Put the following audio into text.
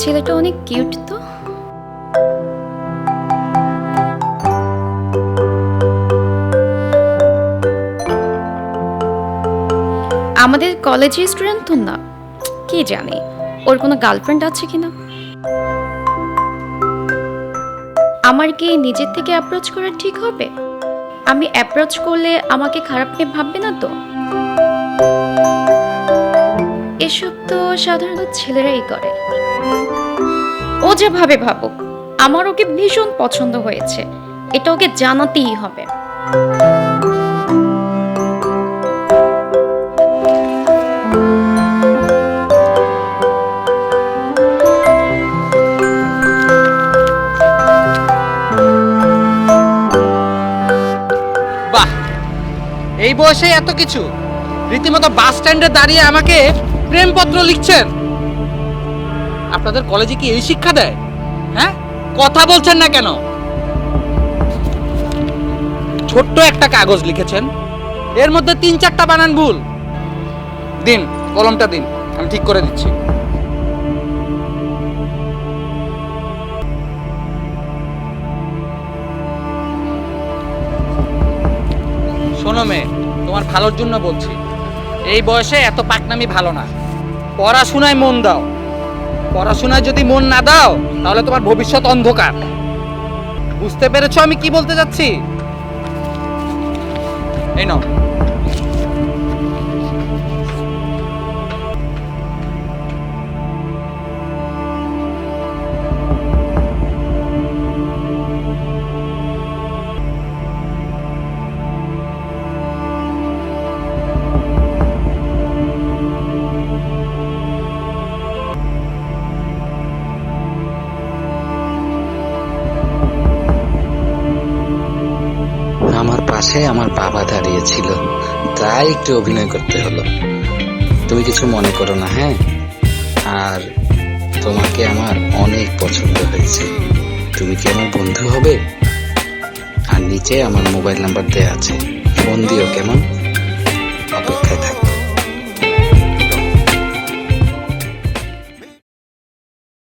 ছেলেটা অনেক কিউট তো। আমাদের কলেজের স্টুডেন্ট তো না, কি জানি ওর কোনো গার্লফ্রেন্ড আছে কিনা। আমার কি নিজের থেকে অ্যাপ্রোচ করা ঠিক হবে? আমি অ্যাপ্রোচ করলে আমাকে খারাপ নিয়ে ভাববে না তো? এসব তো সাধারণত ছেলেরাই করে। ও যে ভাবে ভাবুক, আমার ওকে ভীষণ পছন্দ হয়েছে, এটা ওকে জানাতেই হবে। বাহ, এই বয়সে এত কিছু! রীতিমতো বাস স্ট্যান্ডে দাঁড়িয়ে আমাকে প্রেমপত্র লিখছেন। আপনাদের কলেজে কি এই শিক্ষা দেয়? হ্যাঁ, কথা বলছেন না কেন? ছোট্ট একটা কাগজ লিখেছেন, এর মধ্যে 3-4টা বানান ভুল। দিন, কলমটা দিন, আমি ঠিক করে দিচ্ছি। শোনো মেয়ে, তোমার ভালোর জন্য বলছি, এই বয়সে এত পাকনামি ভালো না। পড়াশোনায় মন দাও। পড়াশোনায় যদি মন না দাও তাহলে তোমার ভবিষ্যৎ অন্ধকার। বুঝতে পেরেছো আমি কি বলতে যাচ্ছি? এই নাও। আমার পাশে আমার বাবা দাঁড়িয়েছিল, তাই একটু অভিনয় করতে হলো। তুমি কিছু মনে করো না, হ্যাঁ? আর তোমাকে আমার অনেক পছন্দ হয়েছে। তুমি কি আমার বন্ধু হবে? আর নিচে আমার মোবাইল নাম্বার দেয়া আছে, ফোন দিও, কেমন?